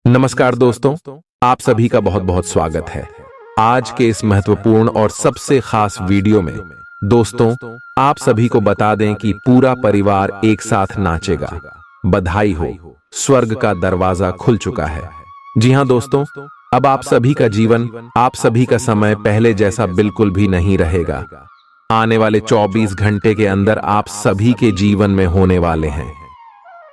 नमस्कार दोस्तों, आप सभी का बहुत बहुत स्वागत है। आज के इस महत्वपूर्ण और सबसे खास वीडियो में दोस्तों आप सभी को बता दें कि पूरा परिवार एक साथ नाचेगा। बधाई हो, स्वर्ग का दरवाजा खुल चुका है। जी हां दोस्तों, अब आप सभी का जीवन, आप सभी का समय पहले जैसा बिल्कुल भी नहीं रहेगा। आने वाले 24 घंटे के अंदर आप सभी के जीवन में होने वाले हैं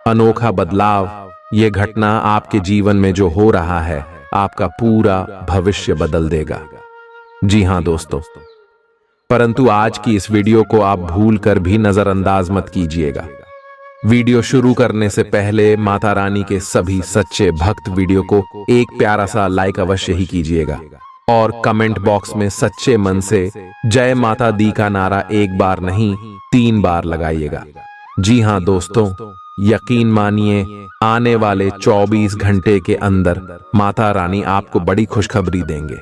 अनोखा बदलाव। यह घटना आपके जीवन में जो हो रहा है, आपका पूरा भविष्य बदल देगा। जी हां दोस्तों, परंतु आज की इस वीडियो को आप भूल कर भी नजरअंदाज मत कीजिएगा। वीडियो शुरू करने से पहले माता रानी के सभी सच्चे भक्त वीडियो को एक प्यारा सा लाइक अवश्य ही कीजिएगा और कमेंट बॉक्स में सच्चे मन से जय माता दी का नारा एक बार नहीं 3 बार लगाइएगा। जी हां दोस्तों, यकीन मानिए आने वाले 24 घंटे के अंदर माता रानी आपको बड़ी खुशखबरी देंगे।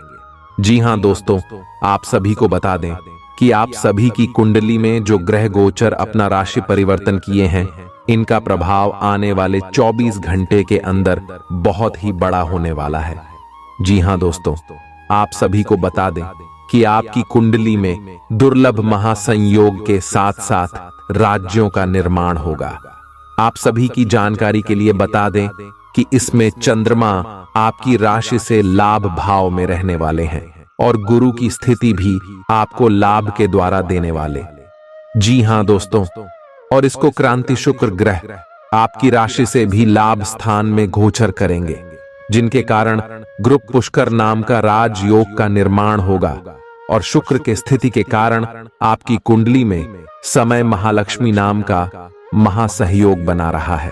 जी हां दोस्तों, आप सभी को बता दें कि आप सभी की कुंडली में जो ग्रह गोचर अपना राशि परिवर्तन किए हैं, इनका प्रभाव आने वाले 24 घंटे के अंदर बहुत ही बड़ा होने वाला है। जी हां दोस्तों, आप सभी को बता दें कि आपकी कुंडली में दुर्लभ महासंयोग के साथ साथ राज्यों का निर्माण होगा। आप सभी की जानकारी के लिए बता दें कि इसमें चंद्रमा आपकी राशि से लाभ भाव में रहने वाले हैं और गुरु की स्थिति भी आपको लाभ के द्वारा देने वाले। जी हां दोस्तों, और इसको क्रांति शुक्र ग्रह आपकी राशि से भी लाभ स्थान में गोचर करेंगे, जिनके कारण ग्रुप पुष्कर नाम का राजयोग का निर्माण होगा और शुक्र के स्थिति के कारण आपकी कुंडली में समय महालक्ष्मी नाम का महासहयोग बना रहा है।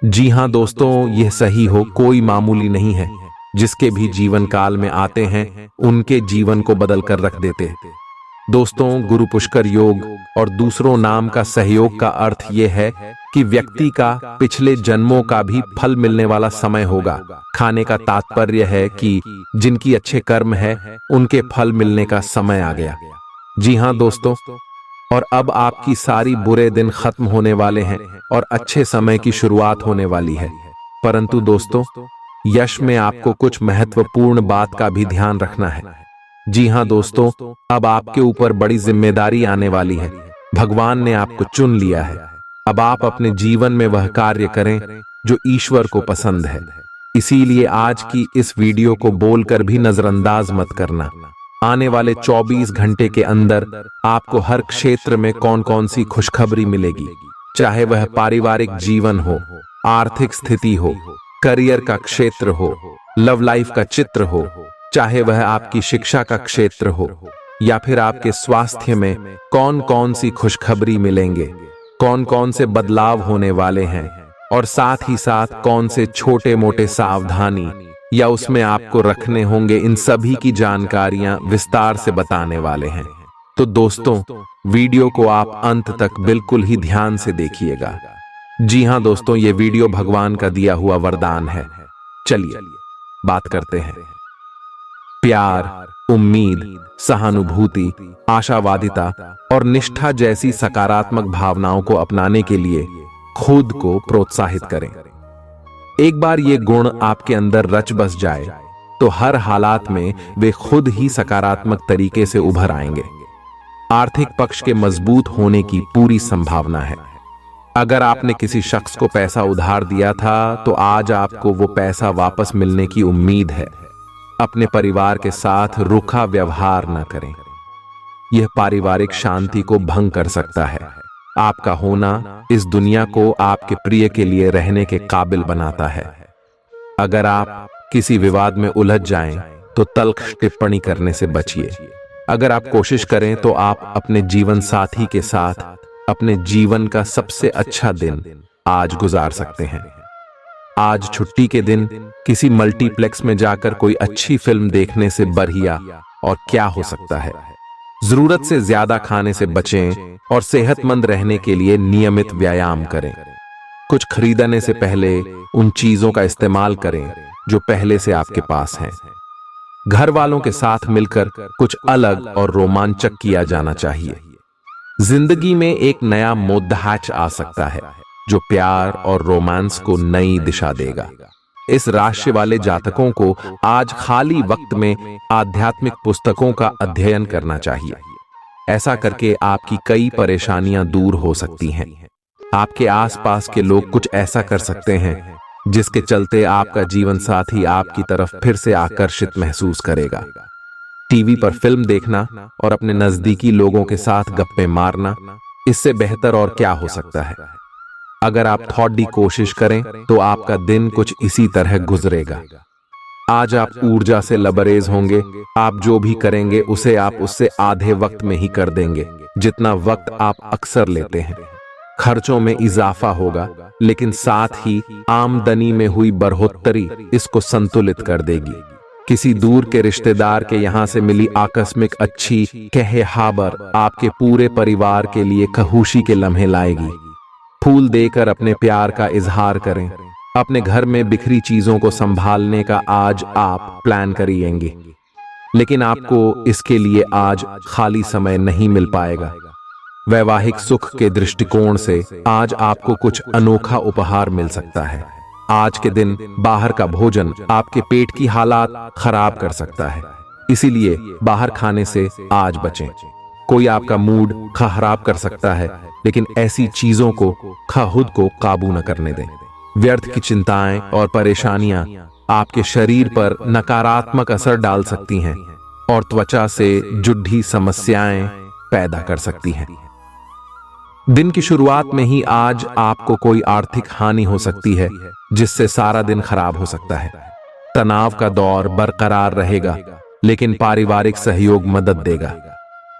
जी हां दोस्तों, यह सही हो कोई मामूली नहीं है। जिसके भी जीवन काल में आते हैं उनके जीवन को बदल कर रख देते हैं। दोस्तों, गुरु पुष्कर योग और दूसरों नाम का सहयोग का अर्थ यह है कि व्यक्ति का पिछले जन्मों का भी फल मिलने वाला समय होगा। खाने का तात्पर्य है कि जिनकी अच्छे कर्म है उनके फल मिलने का समय आ गया। जी हां दोस्तों, और अब आपकी सारी बुरे दिन खत्म होने वाले हैं और अच्छे समय की शुरुआत होने वाली है। परंतु दोस्तों, यश में आपको कुछ महत्वपूर्ण बात का भी ध्यान रखना है। जी हां दोस्तों, अब आपके ऊपर बड़ी जिम्मेदारी आने वाली है। भगवान ने आपको चुन लिया है। अब आप अपने जीवन में वह कार्य करें जो ईश्वर को पसंद है। इसीलिए आज की इस वीडियो को बोलकर भी नजरअंदाज मत करना। आने वाले 24 घंटे के अंदर आपको हर क्षेत्र में कौन कौन सी खुशखबरी मिलेगी, चाहे वह पारिवारिक जीवन हो, आर्थिक स्थिति हो, करियर का क्षेत्र हो, लव लाइफ का चित्र हो, चाहे वह आपकी शिक्षा का क्षेत्र हो, या फिर आपके स्वास्थ्य में कौन कौन सी खुशखबरी मिलेंगे, कौन कौन से बदलाव होने वाले हैं और साथ ही साथ कौन से छोटे मोटे सावधानी या उसमें आपको रखने होंगे, इन सभी की जानकारियां विस्तार से बताने वाले हैं। तो दोस्तों, वीडियो को आप अंत तक बिल्कुल ही ध्यान से देखिएगा। जी हां दोस्तों, ये वीडियो भगवान का दिया हुआ वरदान है। चलिए बात करते हैं। प्यार, उम्मीद, सहानुभूति, आशावादिता और निष्ठा जैसी सकारात्मक भावनाओं को अपनाने के लिए खुद को प्रोत्साहित करें। एक बार ये गुण आपके अंदर रच बस जाए तो हर हालात में वे खुद ही सकारात्मक तरीके से उभर आएंगे। आर्थिक पक्ष के मजबूत होने की पूरी संभावना है। अगर आपने किसी शख्स को पैसा उधार दिया था तो आज आपको वो पैसा वापस मिलने की उम्मीद है। अपने परिवार के साथ रूखा व्यवहार न करें, यह पारिवारिक शांति को भंग कर सकता है। आपका होना इस दुनिया को आपके प्रिय के लिए रहने के काबिल बनाता है। अगर आप किसी विवाद में उलझ जाएं तो तल्ख टिप्पणी करने से बचिए। अगर आप कोशिश करें तो आप अपने जीवन साथी के साथ अपने जीवन का सबसे अच्छा दिन आज गुजार सकते हैं। आज छुट्टी के दिन किसी मल्टीप्लेक्स में जाकर कोई अच्छी फिल्म देखने से बढ़िया और क्या हो सकता है। जरूरत से ज्यादा खाने से बचें और सेहतमंद रहने के लिए नियमित व्यायाम करें। कुछ खरीदने से पहले उन चीजों का इस्तेमाल करें जो पहले से आपके पास हैं। घर वालों के साथ मिलकर कुछ अलग और रोमांचक किया जाना चाहिए। जिंदगी में एक नया मोद्दाच आ सकता है जो प्यार और रोमांस को नई दिशा देगा। इस राशि वाले जातकों को आज खाली वक्त में आध्यात्मिक पुस्तकों का अध्ययन करना चाहिए। ऐसा करके आपकी कई परेशानियां दूर हो सकती हैं। आपके आसपास के लोग कुछ ऐसा कर सकते हैं जिसके चलते आपका जीवन साथी आपकी तरफ फिर से आकर्षित महसूस करेगा। टीवी पर फिल्म देखना और अपने नजदीकी लोगों के साथ गप्पे मारना, इससे बेहतर और क्या हो सकता है। अगर आप थोड़ी कोशिश करें तो आपका दिन कुछ इसी तरह गुजरेगा। आज आप ऊर्जा से लबरेज होंगे। आप जो भी करेंगे उसे आप उससे आधे वक्त में ही कर देंगे जितना वक्त आप अक्सर लेते हैं। खर्चों में इजाफा होगा, लेकिन साथ ही आमदनी में हुई बढ़ोतरी इसको संतुलित कर देगी। किसी दूर के रिश्तेदार के यहां से मिली आकस्मिक अच्छी खबर आपके पूरे परिवार के लिए खुशी के लम्हे लाएगी। फूल देकर अपने प्यार का इजहार करें। अपने घर में बिखरी चीजों को संभालने का आज आप प्लान करिएंगे, लेकिन आपको इसके लिए आज खाली समय नहीं मिल पाएगा। वैवाहिक सुख के दृष्टिकोण से आज आपको कुछ अनोखा उपहार मिल सकता है। आज के दिन बाहर का भोजन आपके पेट की हालात खराब कर सकता है, इसीलिए बाहर खाने से आज बचें। कोई आपका मूड खराब कर सकता है, लेकिन ऐसी चीजों को खुद को काबू न करने दें। व्यर्थ की चिंताएं और परेशानियां आपके शरीर पर नकारात्मक असर डाल सकती हैं और त्वचा से जुड़ी समस्याएं पैदा कर सकती हैं। दिन की शुरुआत में ही आज आपको कोई आर्थिक हानि हो सकती है, जिससे सारा दिन खराब हो सकता है। तनाव का दौर बरकरार रहेगा, लेकिन पारिवारिक सहयोग मदद देगा।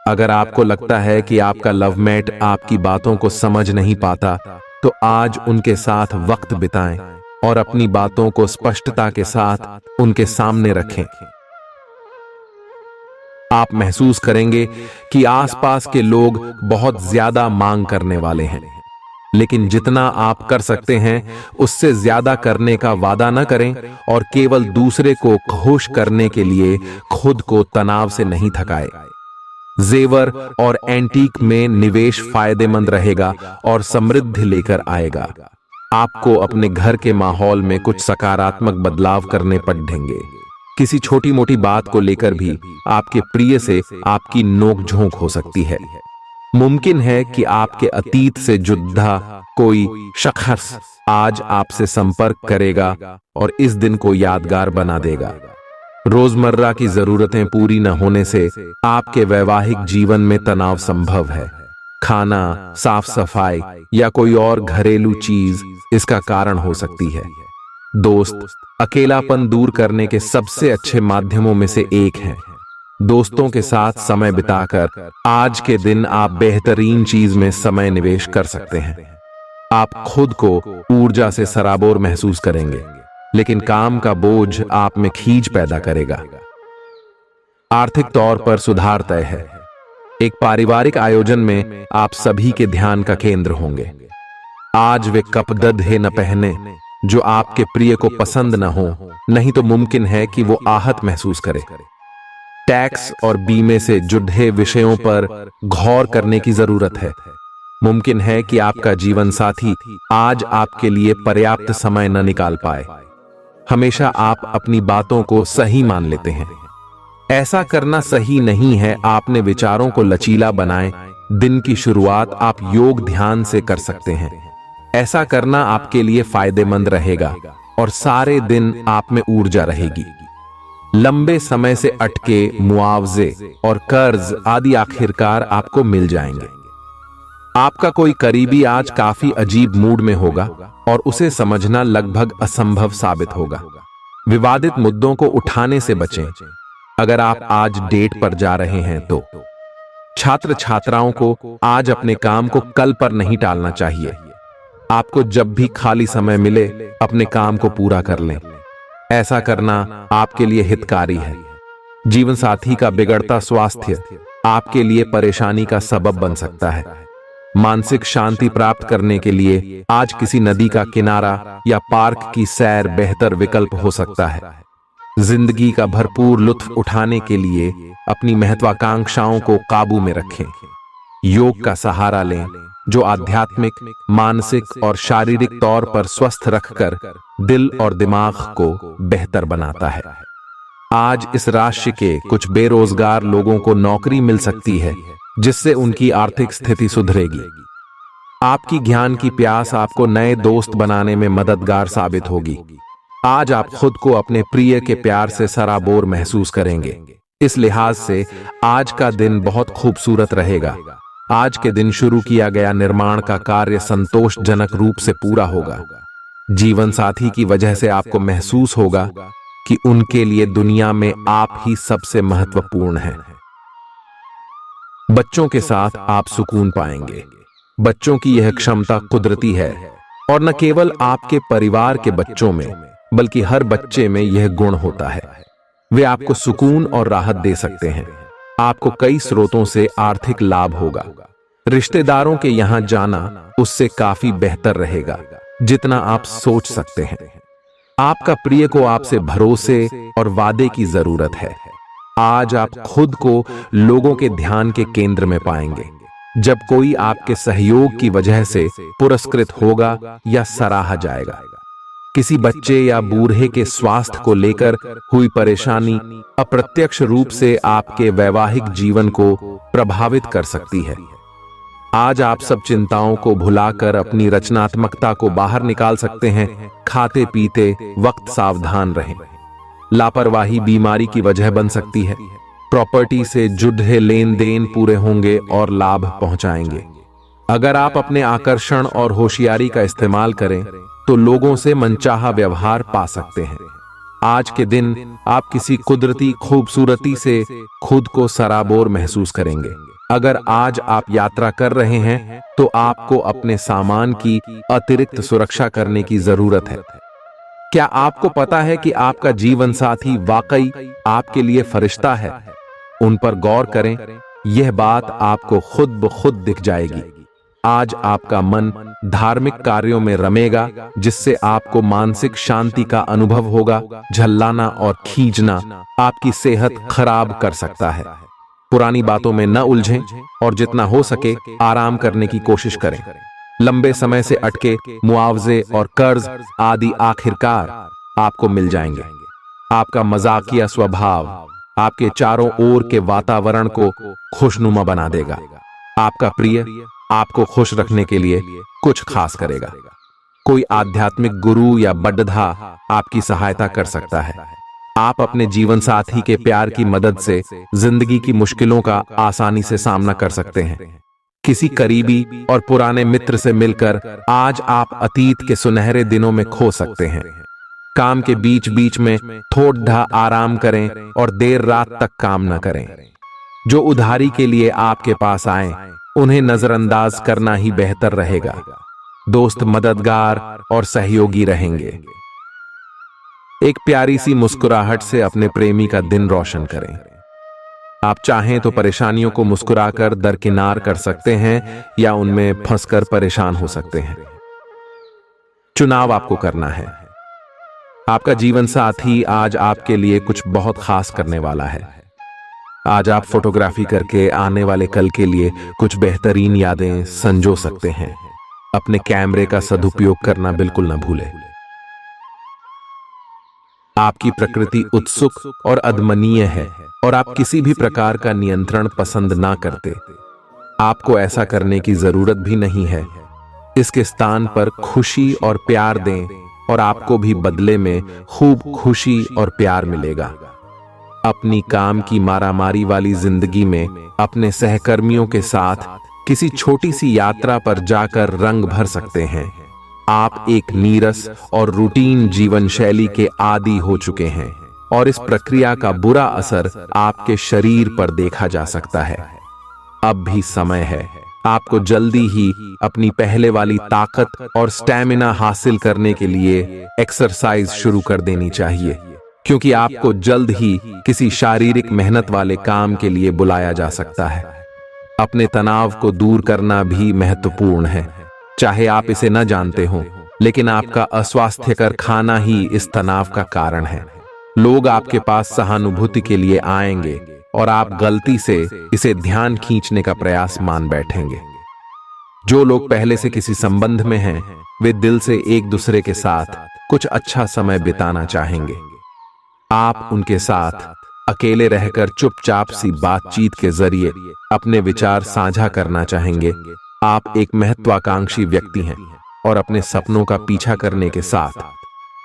अगर आपको लगता है कि आपका लवमेट आपकी बातों को समझ नहीं पाता, तो आज उनके साथ वक्त बिताएं और अपनी बातों को स्पष्टता के साथ उनके सामने रखें। आप महसूस करेंगे कि आसपास के लोग बहुत ज्यादा मांग करने वाले हैं, लेकिन जितना आप कर सकते हैं उससे ज्यादा करने का वादा न करें और केवल दूसरे को खुश करने के लिए खुद को तनाव से नहीं थकाएं। जेवर और एंटीक में निवेश फायदेमंद रहेगा और समृद्धि लेकर आएगा। आपको अपने घर के माहौल में कुछ सकारात्मक बदलाव करने पड़ेंगे। किसी छोटी मोटी बात को लेकर भी आपके प्रिय से आपकी नोकझोंक हो सकती है। मुमकिन है कि आपके अतीत से जुड़ा कोई शख्स आज आपसे संपर्क करेगा और इस दिन को यादगार बना देगा। रोजमर्रा की जरूरतें पूरी न होने से आपके वैवाहिक जीवन में तनाव संभव है। खाना, साफ सफाई या कोई और घरेलू चीज इसका कारण हो सकती है। दोस्त अकेलापन दूर करने के सबसे अच्छे माध्यमों में से एक है। दोस्तों के साथ समय बिताकर आज के दिन आप बेहतरीन चीज में समय निवेश कर सकते हैं। आप खुद को ऊर्जा से सराबोर महसूस करेंगे, लेकिन काम का बोझ आप में खींच पैदा करेगा। आर्थिक तौर पर सुधार तय है। एक पारिवारिक आयोजन में आप सभी के ध्यान का केंद्र होंगे। आज वे कपड़े न पहने जो आपके प्रिय को पसंद न हो, नहीं तो मुमकिन है कि वो आहत महसूस करे। टैक्स और बीमे से जुड़े विषयों पर गौर करने की जरूरत है। मुमकिन है कि आपका जीवन साथी आज आपके लिए पर्याप्त समय न निकाल पाए। हमेशा आप अपनी बातों को सही मान लेते हैं। ऐसा करना सही नहीं है। आपने विचारों को लचीला बनाएं। दिन की शुरुआत आप योग ध्यान से कर सकते हैं। ऐसा करना आपके लिए फायदेमंद रहेगा और सारे दिन आप में ऊर्जा रहेगी। लंबे समय से अटके मुआवजे और कर्ज आदि आखिरकार आपको मिल जाएंगे। आपका कोई करीबी आज काफी अजीब मूड में होगा और उसे समझना लगभग असंभव साबित होगा। विवादित मुद्दों को उठाने से बचें। अगर आप आज डेट पर जा रहे हैं तो छात्र छात्राओं को आज अपने काम को कल पर नहीं टालना चाहिए। आपको जब भी खाली समय मिले अपने काम को पूरा कर लें। ऐसा करना आपके लिए हितकारी है। जीवन साथी का बिगड़ता स्वास्थ्य आपके लिए परेशानी का सबब बन सकता है। मानसिक शांति प्राप्त करने के लिए आज किसी नदी का किनारा या पार्क की सैर बेहतर विकल्प हो सकता है। जिंदगी का भरपूर लुत्फ उठाने के लिए अपनी महत्वाकांक्षाओं को काबू में रखें। योग का सहारा लें जो आध्यात्मिक, मानसिक और शारीरिक तौर पर स्वस्थ रखकर दिल और दिमाग को बेहतर बनाता है। आज इस राशि के कुछ बेरोजगार लोगों को नौकरी मिल सकती है, जिससे उनकी आर्थिक स्थिति सुधरेगी। आपकी ज्ञान की प्यास आपको नए दोस्त बनाने में मददगार साबित होगी। आज आप खुद को अपने प्रिय के प्यार से सराबोर महसूस करेंगे। इस लिहाज से आज का दिन बहुत खूबसूरत रहेगा। आज के दिन शुरू किया गया निर्माण का कार्य संतोषजनक रूप से पूरा होगा। जीवन साथी की वजह से आपको महसूस होगा कि उनके लिए दुनिया में आप ही सबसे महत्वपूर्ण हैं। बच्चों के साथ आप सुकून पाएंगे। बच्चों की यह क्षमता कुदरती है और न केवल आपके परिवार के बच्चों में बल्कि हर बच्चे में यह गुण होता है। वे आपको सुकून और राहत दे सकते हैं। आपको कई स्रोतों से आर्थिक लाभ होगा। रिश्तेदारों के यहां जाना उससे काफी बेहतर रहेगा जितना आप सोच सकते हैं। आपका प्रिय को आपसे भरोसे और वादे की जरूरत है। आज आप खुद को लोगों के ध्यान के केंद्र में पाएंगे। जब कोई आपके सहयोग की वजह से पुरस्कृत होगा या सराहा जाएगा। किसी बच्चे या बूढ़े के स्वास्थ्य को लेकर हुई परेशानी अप्रत्यक्ष रूप से आपके वैवाहिक जीवन को प्रभावित कर सकती है। आज आप सब चिंताओं को भुलाकर अपनी रचनात्मकता को बाहर निकाल सकते हैं। खाते पीते वक्त सावधान रहें। लापरवाही बीमारी की वजह बन सकती है। प्रॉपर्टी से जुड़े लेन देन पूरे होंगे और लाभ पहुंचाएंगे। अगर आप अपने आकर्षण और होशियारी का इस्तेमाल करें तो लोगों से मनचाहा व्यवहार पा सकते हैं। आज के दिन आप किसी कुदरती खूबसूरती से खुद को सराबोर महसूस करेंगे। अगर आज आप यात्रा कर रहे हैं तो आपको अपने सामान की अतिरिक्त सुरक्षा करने की जरूरत है। क्या आपको पता है कि आपका जीवन साथी वाकई आपके लिए फरिश्ता है? उन पर गौर करें। यह बात आपको खुद ब खुद दिख जाएगी। आज आपका मन धार्मिक कार्यों में रमेगा, जिससे आपको मानसिक शांति का अनुभव होगा। झल्लाना और खींचना आपकी सेहत खराब कर सकता है। पुरानी बातों में न उलझें और जितना हो सके आराम करने की कोशिश करें। लंबे समय से अटके मुआवजे और कर्ज आदि आखिरकार आपको मिल जाएंगे। आपका मजाकिया स्वभाव आपके चारों ओर के वातावरण को खुशनुमा बना देगा। आपका प्रिय आपको खुश रखने के लिए कुछ खास करेगा। कोई आध्यात्मिक गुरु या बड्ढा आपकी सहायता कर सकता है। आप अपने जीवन साथी के प्यार की मदद से जिंदगी की मुश्किलों का आसानी से सामना कर सकते हैं। किसी करीबी और पुराने मित्र से मिलकर आज आप अतीत के सुनहरे दिनों में खो सकते हैं। काम के बीच बीच में थोड़ा आराम करें और देर रात तक काम न करें। जो उधारी के लिए आपके पास आए उन्हें नजरअंदाज करना ही बेहतर रहेगा। दोस्त मददगार और सहयोगी रहेंगे। एक प्यारी सी मुस्कुराहट से अपने प्रेमी का दिन रोशन करें। आप चाहें तो परेशानियों को मुस्कुराकर दरकिनार कर सकते हैं या उनमें फंसकर परेशान हो सकते हैं। चुनाव आपको करना है। आपका जीवन साथी आज आपके लिए कुछ बहुत खास करने वाला है। आज आप फोटोग्राफी करके आने वाले कल के लिए कुछ बेहतरीन यादें संजो सकते हैं। अपने कैमरे का सदुपयोग करना बिल्कुल न भूलें। आपकी प्रकृति उत्सुक और अदमनीय है और आप किसी भी प्रकार का नियंत्रण पसंद ना करते। आपको ऐसा करने की जरूरत भी नहीं है। इसके स्थान पर खुशी और प्यार दें और आपको भी बदले में खूब खुशी और प्यार मिलेगा। अपनी काम की मारामारी वाली जिंदगी में अपने सहकर्मियों के साथ किसी छोटी सी यात्रा पर जाकर रंग भर सकते हैं। आप एक नीरस और रूटीन जीवन शैली के आदी हो चुके हैं और इस प्रक्रिया का बुरा असर आपके शरीर पर देखा जा सकता है। अब भी समय है। आपको जल्दी ही अपनी पहले वाली ताकत और स्टैमिना हासिल करने के लिए एक्सरसाइज शुरू कर देनी चाहिए, क्योंकि आपको जल्द ही किसी शारीरिक मेहनत वाले काम के लिए बुलाया जा सकता है। अपने तनाव को दूर करना भी महत्वपूर्ण है। चाहे आप इसे न जानते हो, लेकिन आपका अस्वास्थ्यकर खाना ही इस तनाव का कारण है। लोग आपके पास सहानुभूति के लिए आएंगे और आप गलती से इसे ध्यान खींचने का प्रयास मान बैठेंगे। जो लोग पहले से किसी संबंध में हैं, वे दिल से एक दूसरे के साथ कुछ अच्छा समय बिताना चाहेंगे। आप उनके साथ अकेले रहकर चुपचाप सी बातचीत के जरिए अपने विचार साझा करना चाहेंगे। आप एक महत्वाकांक्षी व्यक्ति हैं और अपने सपनों का पीछा करने के साथ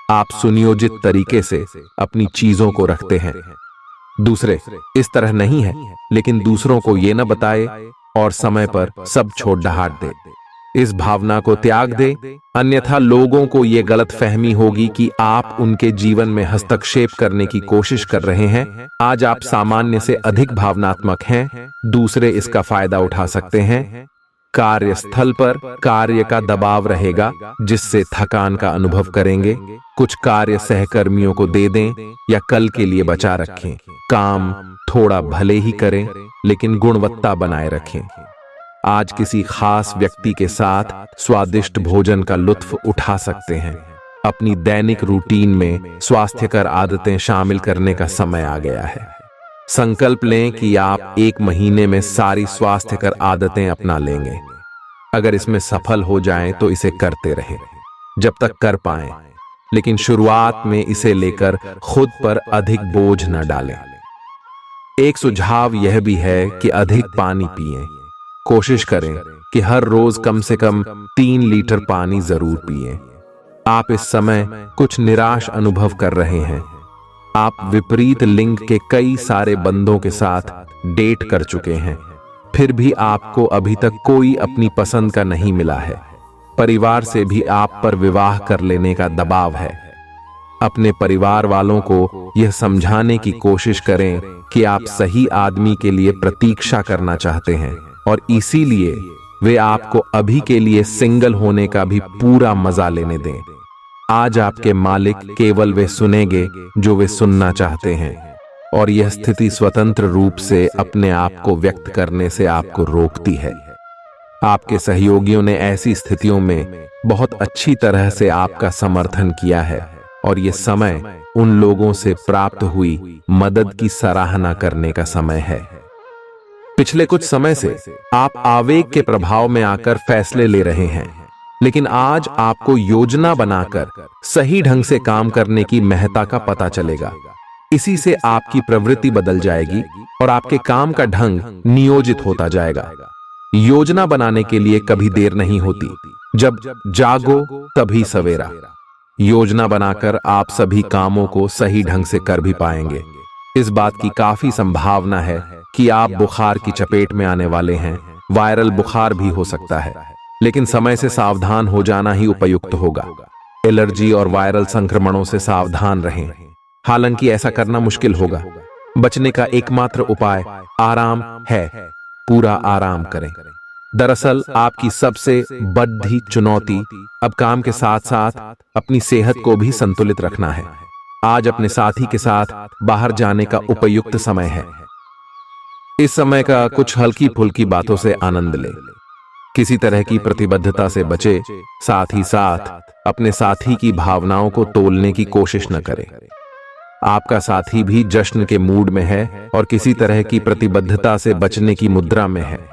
आप सुनियोजित तरीके से अपनी चीजों को रखते हैं। दूसरे इस तरह नहीं है, लेकिन दूसरों को ये न बताए और समय पर सब छोड़ डहाट दे। इस भावना को त्याग दे, अन्यथा लोगों को यह गलत फहमी होगी कि आप उनके जीवन में हस्तक्षेप करने की कोशिश कर रहे हैं। आज आप सामान्य से अधिक भावनात्मक हैं, दूसरे इसका फायदा उठा सकते हैं। कार्यस्थल पर कार्य का दबाव रहेगा, जिससे थकान का अनुभव करेंगे। कुछ कार्य सहकर्मियों को दे दें या कल के लिए बचा रखें। काम थोड़ा भले ही करें, लेकिन गुणवत्ता बनाए रखें। आज किसी खास व्यक्ति के साथ स्वादिष्ट भोजन का लुत्फ उठा सकते हैं। अपनी दैनिक रूटीन में स्वास्थ्यकर आदतें शामिल करने का समय आ गया है। संकल्प लें कि आप 1 महीने में सारी स्वास्थ्यकर आदतें अपना लेंगे। अगर इसमें सफल हो जाएं तो इसे करते रहें जब तक कर पाएं, लेकिन शुरुआत में इसे लेकर खुद पर अधिक बोझ न डालें। एक सुझाव यह भी है कि अधिक पानी पिएं। कोशिश करें कि हर रोज कम से कम 3 लीटर पानी जरूर पिएं। आप इस समय कुछ निराश अनुभव कर रहे हैं। आप विपरीत लिंग के कई सारे बंदों के साथ डेट कर चुके हैं, फिर भी आपको अभी तक कोई अपनी पसंद का नहीं मिला है। परिवार से भी आप पर विवाह कर लेने का दबाव है। अपने परिवार वालों को यह समझाने की कोशिश करें कि आप सही आदमी के लिए प्रतीक्षा करना चाहते हैं और इसीलिए वे आपको अभी के लिए सिंगल होने का भी पूरा मजा लेने दें। आज आपके मालिक केवल वे सुनेंगे जो वे सुनना चाहते हैं, और यह स्थिति स्वतंत्र रूप से अपने आप को व्यक्त करने से आपको रोकती है। आपके सहयोगियों ने ऐसी स्थितियों में बहुत अच्छी तरह से आपका समर्थन किया है, और यह समय उन लोगों से प्राप्त हुई मदद की सराहना करने का समय है। पिछले कुछ समय से आप आवेग के प्रभाव में आकर फैसले ले रहे हैं, लेकिन आज आपको योजना बनाकर सही ढंग से काम करने की महत्ता का पता चलेगा। इसी से आपकी प्रवृत्ति बदल जाएगी और आपके काम का ढंग नियोजित होता जाएगा। योजना बनाने के लिए कभी देर नहीं होती, जब जागो तभी सवेरा। योजना बनाकर आप सभी कामों को सही ढंग से कर भी पाएंगे। इस बात की काफी संभावना है कि आप बुखार की चपेट में आने वाले हैं। वायरल बुखार भी हो सकता है, लेकिन समय से सावधान हो जाना ही उपयुक्त होगा। एलर्जी और वायरल संक्रमणों से सावधान रहें। हालांकि ऐसा करना मुश्किल होगा। बचने का एकमात्र उपाय आराम है। पूरा आराम करें। दरअसल आपकी सबसे बड़ी चुनौती अब काम के साथ साथ अपनी सेहत को भी संतुलित रखना है। आज अपने साथी के साथ बाहर जाने का उपयुक्त समय है। इस समय का कुछ हल्की फुल्की बातों से आनंद लें। किसी तरह की प्रतिबद्धता से बचे, साथ ही साथ अपने साथी की भावनाओं को तोलने की कोशिश न करें। आपका साथी भी जश्न के मूड में है और किसी तरह की प्रतिबद्धता से बचने की मुद्रा में है।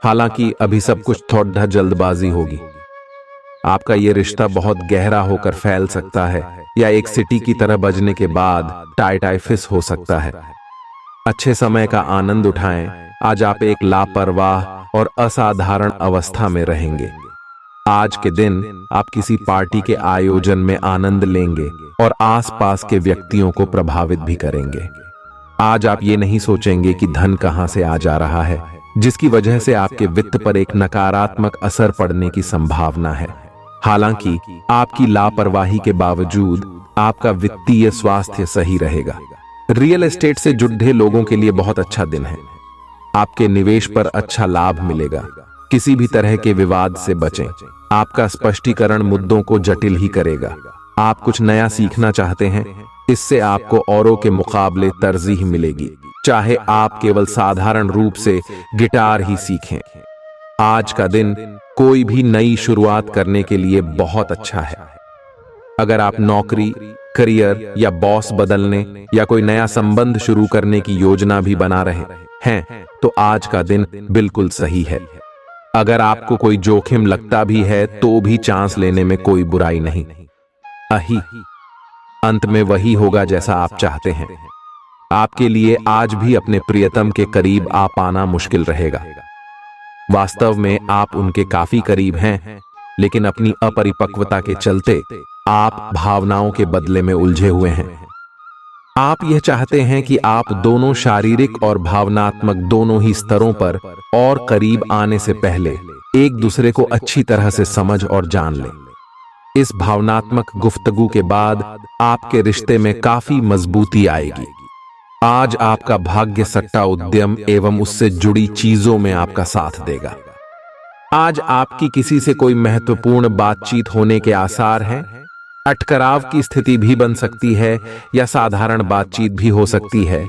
हालांकि अभी सब कुछ थोड़ा जल्दबाजी होगी। आपका यह रिश्ता बहुत गहरा होकर फैल सकता है या एक सिटी की तरह बजने के बाद टाइफिस हो सकता है। अच्छे समय का आनंद उठाएं। आज आप एक लापरवाह और असाधारण अवस्था में रहेंगे। आज के दिन आप किसी पार्टी के आयोजन में आनंद लेंगे और आसपास के व्यक्तियों को प्रभावित भी करेंगे। आज आप ये नहीं सोचेंगे कि धन कहां से आ जा रहा है, जिसकी वजह से आपके वित्त पर एक नकारात्मक असर पड़ने की संभावना है। हालांकि आपकी लापरवाही के बावजूद आपका वित्तीय स्वास्थ्य सही रहेगा। रियल एस्टेट से जुड़े लोगों के लिए बहुत अच्छा दिन है। आपके निवेश पर अच्छा लाभ मिलेगा। किसी भी तरह के विवाद से बचें। आपका स्पष्टीकरण मुद्दों को जटिल ही करेगा। आप कुछ नया सीखना चाहते हैं, इससे आपको औरों के मुकाबले तरजीह मिलेगी, चाहे आप केवल साधारण रूप से गिटार ही सीखें। आज का दिन कोई भी नई शुरुआत करने के लिए बहुत अच्छा है। अगर आप नौकरी, करियर या बॉस बदलने या कोई नया संबंध शुरू करने की योजना भी बना रहे हैं, तो आज का दिन बिल्कुल सही है। अगर आपको कोई जोखिम लगता भी है तो भी चांस लेने में कोई बुराई नहीं। अंत में वही होगा जैसा आप चाहते हैं। आपके लिए आज भी अपने प्रियतम के करीब आ पाना मुश्किल रहेगा। वास्तव में आप उनके काफी करीब हैं, लेकिन अपनी अपरिपक्वता के चलते आप भावनाओं के बदले में उलझे हुए हैं। आप यह चाहते हैं कि आप दोनों शारीरिक और भावनात्मक दोनों ही स्तरों पर और करीब आने से पहले एक दूसरे को अच्छी तरह से समझ और जान लें। इस भावनात्मक गुफ्तगू के बाद आपके रिश्ते में काफी मजबूती आएगी। आज आपका भाग्य सट्टा उद्यम एवं उससे जुड़ी चीजों में आपका साथ देगा। आज आपकी किसी से कोई महत्वपूर्ण बातचीत होने के आसार हैं। अटकराव की स्थिति भी बन सकती है या साधारण बातचीत भी हो सकती है,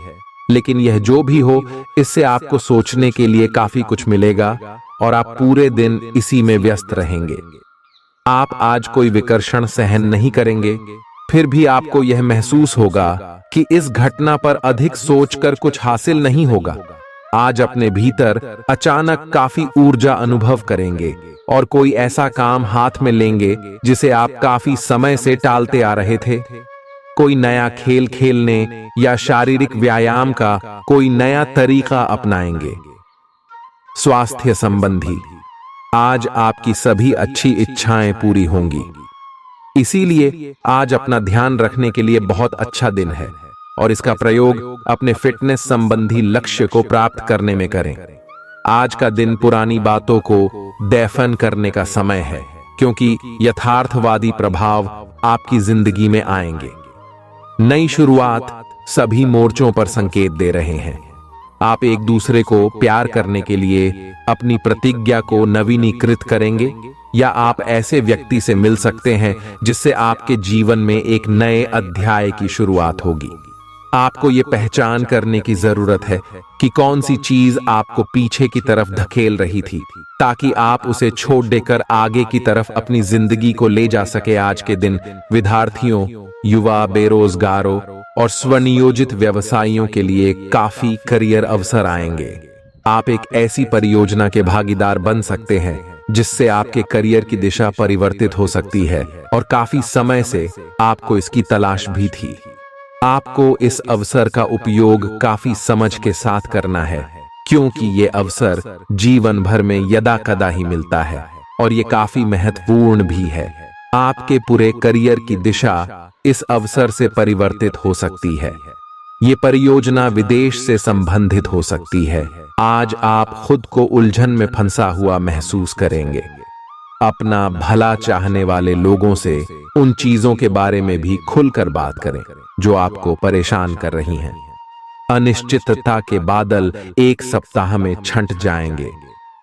लेकिन यह जो भी हो, इससे आपको सोचने के लिए काफी कुछ मिलेगा और आप पूरे दिन इसी में व्यस्त रहेंगे। आप आज कोई विकर्षण सहन नहीं करेंगे, फिर भी आपको यह महसूस होगा कि इस घटना पर अधिक सोचकर कुछ हासिल नहीं होगा। आज अपने भीतर अचानक काफी ऊर्जा अनुभव करेंगे और कोई ऐसा काम हाथ में लेंगे जिसे आप काफी समय से टालते आ रहे थे। कोई नया खेल खेलने या शारीरिक व्यायाम का कोई नया तरीका अपनाएंगे। स्वास्थ्य संबंधी आज आपकी सभी अच्छी इच्छाएं पूरी होंगी। इसीलिए आज अपना ध्यान रखने के लिए बहुत अच्छा दिन है और इसका प्रयोग अपने फिटनेस संबंधी लक्ष्य को प्राप्त करने में करें। आज का दिन पुरानी बातों को दफन करने का समय है, क्योंकि यथार्थवादी प्रभाव आपकी जिंदगी में आएंगे। नई शुरुआत सभी मोर्चों पर संकेत दे रहे हैं। आप एक दूसरे को प्यार करने के लिए अपनी प्रतिज्ञा को नवीनीकृत करेंगे, या आप ऐसे व्यक्ति से मिल सकते हैं जिससे आपके जीवन में एक नए अध्याय की शुरुआत होगी। आपको ये पहचान करने की जरूरत है कि कौन सी चीज आपको पीछे की तरफ धकेल रही थी, ताकि आप उसे छोड़ देकर आगे की तरफ अपनी जिंदगी को ले जा सके। आज के दिन विद्यार्थियों, युवा, बेरोजगारों और स्वनियोजित व्यवसायियों के लिए काफी करियर अवसर आएंगे। आप एक ऐसी परियोजना के भागीदार बन सकते हैं जिससे आपके करियर की दिशा परिवर्तित हो सकती है, और काफी समय से आपको इसकी तलाश भी थी। आपको इस अवसर का उपयोग काफी समझ के साथ करना है, क्योंकि ये अवसर जीवन भर में यदा कदा ही मिलता है और ये काफी महत्वपूर्ण भी है। आपके पूरे करियर की दिशा इस अवसर से परिवर्तित हो सकती है। ये परियोजना विदेश से संबंधित हो सकती है। आज आप खुद को उलझन में फंसा हुआ महसूस करेंगे। अपना भला चाहने वाले लोगों से उन चीजों के बारे में भी खुलकर बात करें जो आपको परेशान कर रही हैं। अनिश्चितता के बादल एक सप्ताह में छंट जाएंगे।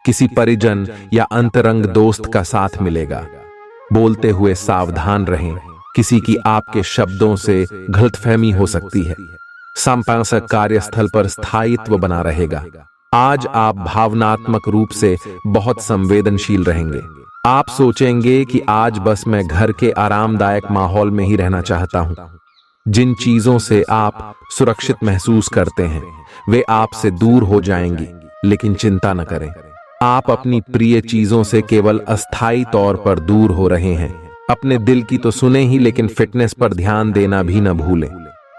किसी परिजन या अंतरंग दोस्त का साथ मिलेगा। बोलते हुए सावधान रहें, किसी की आपके शब्दों से गलतफहमी हो सकती है। संपादक कार्यस्थल पर स्थायित्व बना रहेगा। आज आप भावनात्मक रूप से बहुत संवेदनशील रहेंगे। आप सोचेंगे कि आज बस मैं घर के आरामदायक माहौल में ही रहना चाहता हूं। जिन चीजों से आप सुरक्षित महसूस करते हैं वे आपसे दूर हो जाएंगी, लेकिन चिंता न करें। आप अपनी प्रिय चीजों से केवल अस्थायी तौर पर दूर हो रहे हैं। अपने दिल की तो सुने ही, लेकिन फिटनेस पर ध्यान देना भी न भूलें।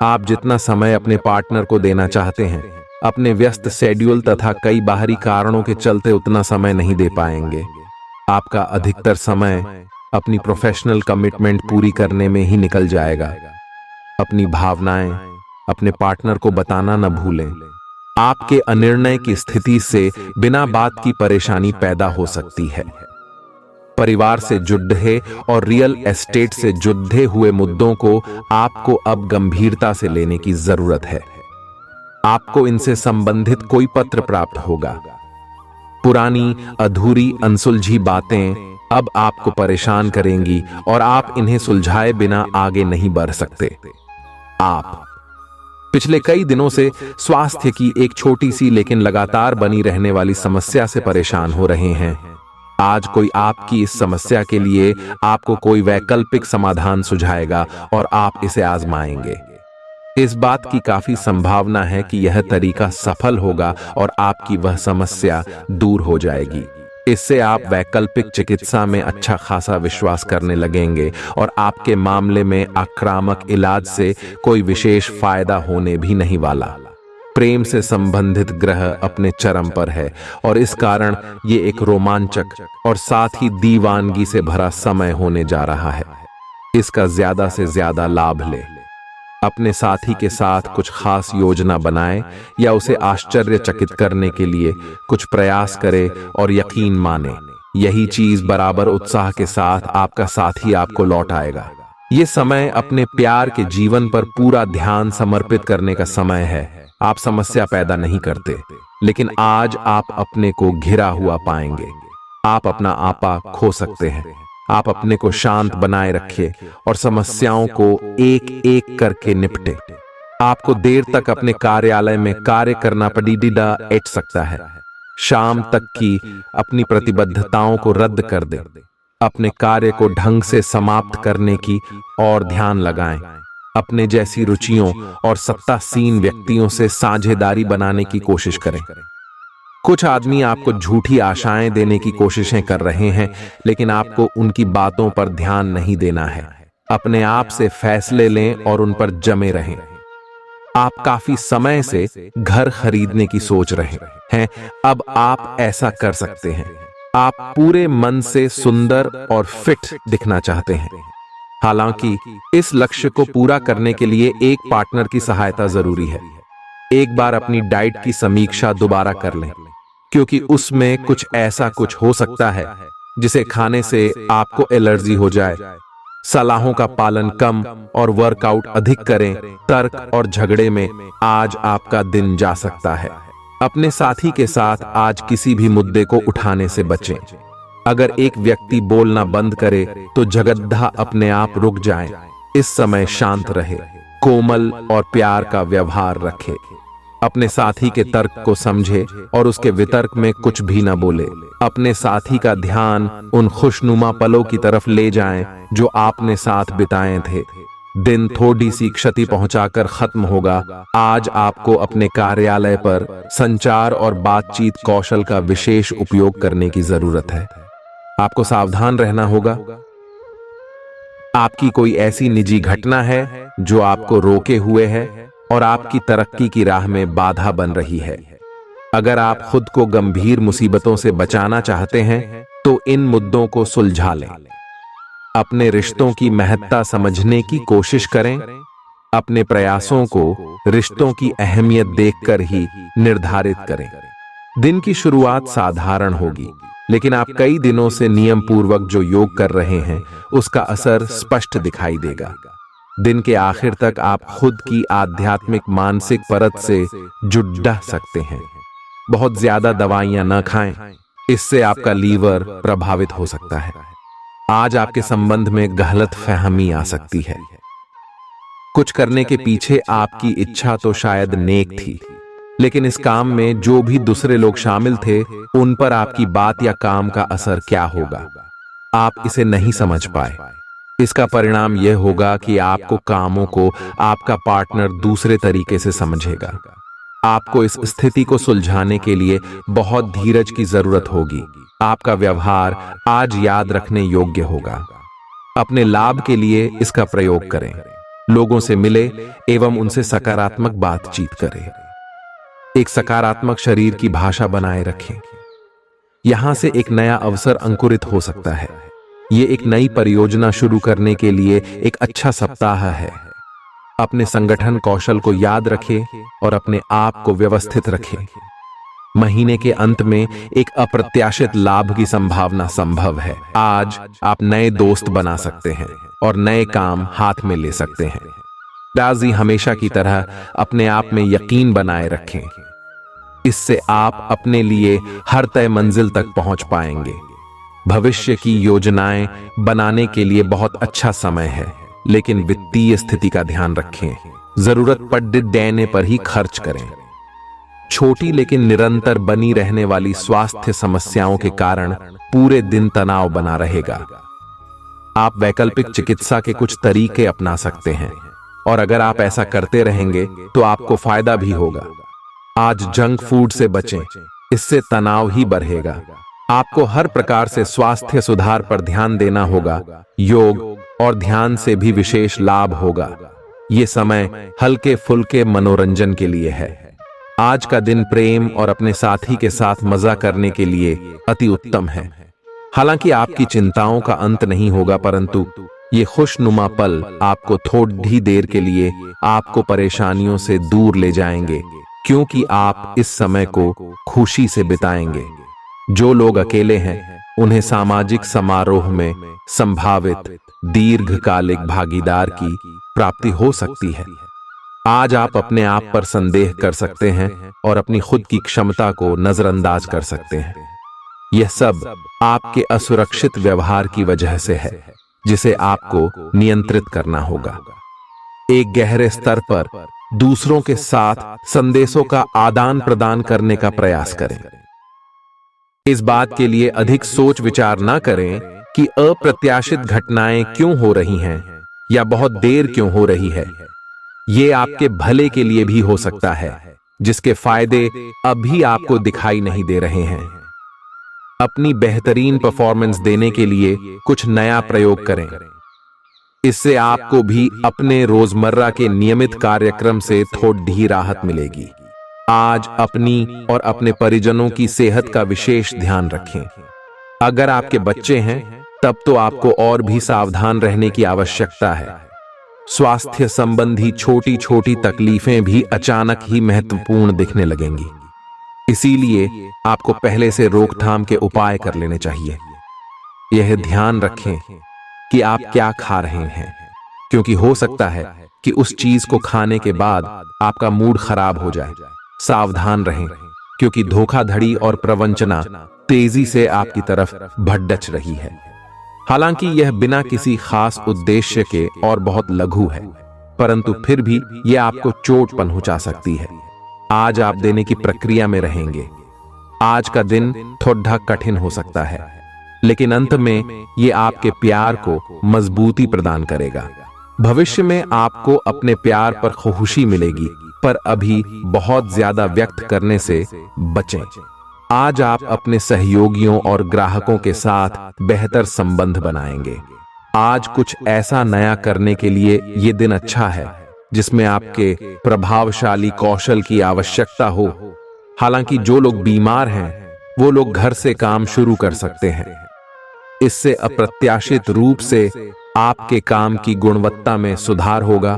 आप जितना समय अपने पार्टनर को देना चाहते हैं, अपने व्यस्त शेड्यूल तथा कई बाहरी कारणों के चलते उतना समय नहीं दे पाएंगे। आपका अधिकतर समय अपनी प्रोफेशनल कमिटमेंट पूरी करने में ही निकल जाएगा। अपनी भावनाएं अपने पार्टनर को बताना न भूलें। आपके अनिर्णय की स्थिति से बिना बात की परेशानी पैदा हो सकती है। परिवार से जुड़े और रियल एस्टेट से जुड़े हुए मुद्दों को आपको अब गंभीरता से लेने की जरूरत है। आपको इनसे संबंधित कोई पत्र प्राप्त होगा। पुरानी अधूरी अनसुलझी बातें अब आपको परेशान करेंगी और आप इन्हें सुलझाए बिना आगे नहीं बढ़ सकते। आप पिछले कई दिनों से स्वास्थ्य की एक छोटी सी लेकिन लगातार बनी रहने वाली समस्या से परेशान हो रहे हैं। आज कोई आपकी इस समस्या के लिए आपको कोई वैकल्पिक समाधान सुझाएगा और आप इसे आजमाएंगे। इस बात की काफी संभावना है कि यह तरीका सफल होगा और आपकी वह समस्या दूर हो जाएगी। इससे आप वैकल्पिक चिकित्सा में अच्छा खासा विश्वास करने लगेंगे और आपके मामले में आक्रामक इलाज से कोई विशेष फायदा होने भी नहीं वाला। प्रेम से संबंधित ग्रह अपने चरम पर है और इस कारण ये एक रोमांचक और साथ ही दीवानगी से भरा समय होने जा रहा है। इसका ज्यादा से ज्यादा लाभ ले। अपने साथी के साथ कुछ खास योजना बनाएं या उसे आश्चर्यचकित करने के लिए कुछ प्रयास करें और यकीन माने यही चीज बराबर उत्साह के साथ आपका साथी आपको लौट आएगा। ये समय अपने प्यार के जीवन पर पूरा ध्यान समर्पित करने का समय है। आप समस्या पैदा नहीं करते, लेकिन आज आप अपने को घिरा हुआ पाएंगे। आप अपना आपा खो सकते हैं। आप अपने को शांत बनाए रखें और समस्याओं को एक एक करके निपटे। आपको देर तक अपने कार्यालय में कार्य करना पड़ीडा एट सकता है। शाम तक की अपनी प्रतिबद्धताओं को रद्द कर दें। अपने कार्य को ढंग से समाप्त करने की और ध्यान लगाएं। अपने जैसी रुचियों और सत्तासीन व्यक्तियों से साझेदारी बनाने की कोशिश करें। कुछ आदमी आपको झूठी आशाएं देने की कोशिशें कर रहे हैं, लेकिन आपको उनकी बातों पर ध्यान नहीं देना है। अपने आप से फैसले लें और उन पर जमे रहें। आप काफी समय से घर खरीदने की सोच रहे हैं, अब आप ऐसा कर सकते हैं। आप पूरे मन से सुंदर और फिट दिखना चाहते हैं। हालांकि इस लक्ष्य को पूरा करने के लिए एक पार्टनर की सहायता जरूरी है। एक बार अपनी डाइट की समीक्षा दोबारा कर लें, क्योंकि उसमें कुछ ऐसा कुछ हो सकता है जिसे खाने से आपको एलर्जी हो जाए। सलाहों का पालन कम और वर्कआउट अधिक करें। तर्क और झगड़े में आज आपका दिन जा सकता है। अपने साथी के साथ आज किसी भी मुद्दे को उठाने से बचें। अगर एक व्यक्ति बोलना बंद करे तो जगद्धा अपने आप रुक जाए। इस समय शांत रहे, कोमल और प्यार का व्यवहार रखे। अपने साथी के तर्क को समझे और उसके वितर्क में कुछ भी न बोले। अपने साथी का ध्यान उन खुशनुमा पलों की तरफ ले जाएं जो आपने साथ बिताए थे। दिन थोड़ी सी क्षति पहुंचाकर खत्म होगा। आज आपको अपने कार्यालय पर संचार और बातचीत कौशल का विशेष उपयोग करने की जरूरत है। आपको सावधान रहना होगा। आपकी कोई ऐसी निजी घटना है जो आपको रोके हुए है और आपकी तरक्की की राह में बाधा बन रही है। अगर आप खुद को गंभीर मुसीबतों से बचाना चाहते हैं तो इन मुद्दों को सुलझा लें। अपने रिश्तों की महत्ता समझने की कोशिश करें। अपने प्रयासों को रिश्तों की अहमियत देखकर ही निर्धारित करें। दिन की शुरुआत साधारण होगी, लेकिन आप कई दिनों से नियम पूर्वक जो योग कर रहे हैं उसका असर स्पष्ट दिखाई देगा। दिन के आखिर तक आप खुद की आध्यात्मिक मानसिक परत से जुड़ सकते हैं। बहुत ज्यादा दवाइयां न खाएं, इससे आपका लीवर प्रभावित हो सकता है। आज आपके संबंध में गलतफहमी आ सकती है। कुछ करने के पीछे आपकी इच्छा तो शायद नेक थी, लेकिन इस काम में जो भी दूसरे लोग शामिल थे उन पर आपकी बात या काम का असर क्या होगा, आप इसे नहीं समझ पाए। इसका परिणाम यह होगा कि आपको कामों को आपका पार्टनर दूसरे तरीके से समझेगा। आपको इस स्थिति को सुलझाने के लिए बहुत धीरज की जरूरत होगी। आपका व्यवहार आज याद रखने योग्य होगा। अपने लाभ के लिए इसका प्रयोग करें। लोगों से मिले एवं उनसे सकारात्मक बातचीत करें। एक सकारात्मक शरीर की भाषा बनाए रखें। यहां से एक नया अवसर अंकुरित हो सकता है। ये एक नई परियोजना शुरू करने के लिए एक अच्छा सप्ताह है। अपने संगठन कौशल को याद रखें और अपने आप को व्यवस्थित रखें। महीने के अंत में एक अप्रत्याशित लाभ की संभावना संभव है। आज आप नए दोस्त बना सकते हैं और नए काम हाथ में ले सकते हैं। राजी हमेशा की तरह अपने आप में यकीन बनाए रखें। इससे आप अपने लिए हर तय मंजिल तक पहुंच पाएंगे। भविष्य की योजनाएं बनाने के लिए बहुत अच्छा समय है, लेकिन वित्तीय स्थिति का ध्यान रखें। जरूरत पड़ने पर ही खर्च करें। छोटी लेकिन निरंतर बनी रहने वाली स्वास्थ्य समस्याओं के कारण पूरे दिन तनाव बना रहेगा। आप वैकल्पिक चिकित्सा के कुछ तरीके अपना सकते हैं और अगर आप ऐसा करते रहेंगे तो आपको फायदा भी होगा। आज जंक फूड से बचें, इससे तनाव ही बढ़ेगा। आपको हर प्रकार से स्वास्थ्य सुधार पर ध्यान देना होगा। योग और ध्यान से भी विशेष लाभ होगा। ये समय हल्के फुल्के मनोरंजन के लिए है। आज का दिन प्रेम और अपने साथी के साथ मजा करने के लिए अति उत्तम है। हालांकि आपकी चिंताओं का अंत नहीं होगा, परंतु ये खुशनुमा पल आपको थोड़ी देर के लिए आपको परेशानियों से दूर ले जाएंगे, क्योंकि आप इस समय को खुशी से बिताएंगे। जो लोग अकेले हैं उन्हें सामाजिक समारोह में संभावित दीर्घकालिक भागीदार की प्राप्ति हो सकती है। आज आप अपने आप पर संदेह कर सकते हैं और अपनी खुद की क्षमता को नजरअंदाज कर सकते हैं। यह सब आपके असुरक्षित व्यवहार की वजह से है, जिसे आपको नियंत्रित करना होगा। एक गहरे स्तर पर दूसरों के साथ संदेशों का आदान प्रदान करने का प्रयास करें। इस बात के लिए अधिक सोच विचार न करें कि अप्रत्याशित घटनाएं क्यों हो रही हैं या बहुत देर क्यों हो रही है। ये आपके भले के लिए भी हो सकता है, जिसके फायदे अभी आपको दिखाई नहीं दे रहे हैं। अपनी बेहतरीन परफॉर्मेंस देने के लिए कुछ नया प्रयोग करें। इससे आपको भी अपने रोजमर्रा के नियमित कार्यक्रम से थोड़ी राहत मिलेगी। आज अपनी और अपने परिजनों की सेहत का विशेष ध्यान रखें। अगर आपके बच्चे हैं तब तो आपको और भी सावधान रहने की आवश्यकता है। स्वास्थ्य संबंधी छोटी छोटी तकलीफें भी अचानक ही महत्वपूर्ण दिखने लगेंगी, इसीलिए आपको पहले से रोकथाम के उपाय कर लेने चाहिए। यह ध्यान रखें कि आप क्या खा रहे हैं, क्योंकि हो सकता है कि उस चीज को खाने के बाद आपका मूड खराब हो जाए। सावधान रहें, क्योंकि धोखाधड़ी और प्रवंचना तेजी से आपकी तरफ भड़क रही है। हालांकि यह बिना किसी खास उद्देश्य के और बहुत लघु है, परंतु फिर भी यह आपको चोट पहुंचा सकती है। आज आप देने की प्रक्रिया में रहेंगे। आज का दिन थोड़ा कठिन हो सकता है, लेकिन अंत में यह आपके प्यार को मजबूती प्रदान करेगा। भविष्य में आपको अपने प्यार पर खुशी मिलेगी, पर अभी बहुत ज्यादा व्यक्त करने से बचें। आज आप अपने सहयोगियों और ग्राहकों के साथ बेहतर संबंध बनाएंगे। आज कुछ ऐसा नया करने के लिए ये दिन अच्छा है जिसमें आपके प्रभावशाली कौशल की आवश्यकता हो। हालांकि जो लोग बीमार हैं वो लोग घर से काम शुरू कर सकते हैं। इससे अप्रत्याशित रूप से आपके काम की गुणवत्ता में सुधार होगा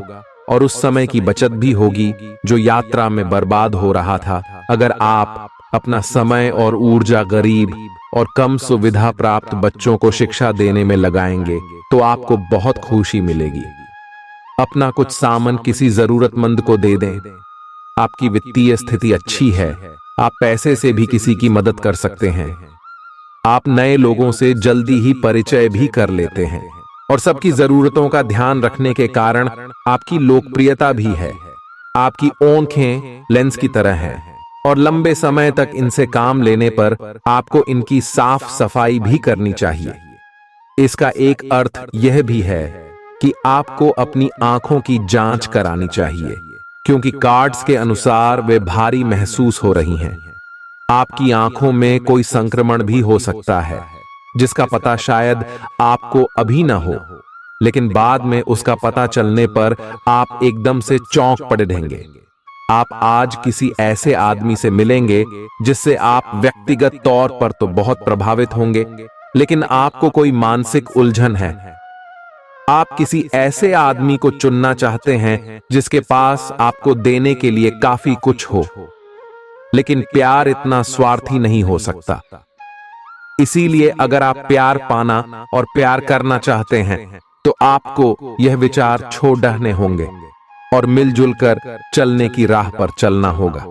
और उस समय की बचत भी होगी जो यात्रा में बर्बाद हो रहा था। अगर आप अपना समय और ऊर्जा गरीब और कम सुविधा प्राप्त बच्चों को शिक्षा देने में लगाएंगे तो आपको बहुत खुशी मिलेगी। अपना कुछ सामान किसी जरूरतमंद को दे दें। आपकी वित्तीय स्थिति अच्छी है, आप पैसे से भी किसी की मदद कर सकते हैं। आप नए लोगों से जल्दी ही परिचय भी कर लेते हैं और सबकी जरूरतों का ध्यान रखने के कारण आपकी लोकप्रियता भी है। आपकी आंखें लेंस की तरह हैं और लंबे समय तक इनसे काम लेने पर आपको इनकी साफ सफाई भी करनी चाहिए। इसका एक अर्थ यह भी है कि आपको अपनी आंखों की जांच करानी चाहिए, क्योंकि कार्ड्स के अनुसार वे भारी महसूस हो रही हैं। आपकी आंखों में कोई संक्रमण भी हो सकता है, जिसका पता शायद आपको अभी ना हो, लेकिन बाद में उसका पता चलने पर आप एकदम से चौंक पड़े रहेंगे। आप आज किसी ऐसे आदमी से मिलेंगे जिससे आप व्यक्तिगत तौर पर तो बहुत प्रभावित होंगे, लेकिन आपको कोई मानसिक उलझन है। आप किसी ऐसे आदमी को चुनना चाहते हैं जिसके पास आपको देने के लिए काफी कुछ हो, लेकिन प्यार इतना स्वार्थी नहीं हो सकता। इसीलिए अगर आप प्यार पाना और प्यार करना चाहते हैं तो आपको यह विचार छोड़ने होंगे और मिलजुल कर चलने की राह पर चलना होगा।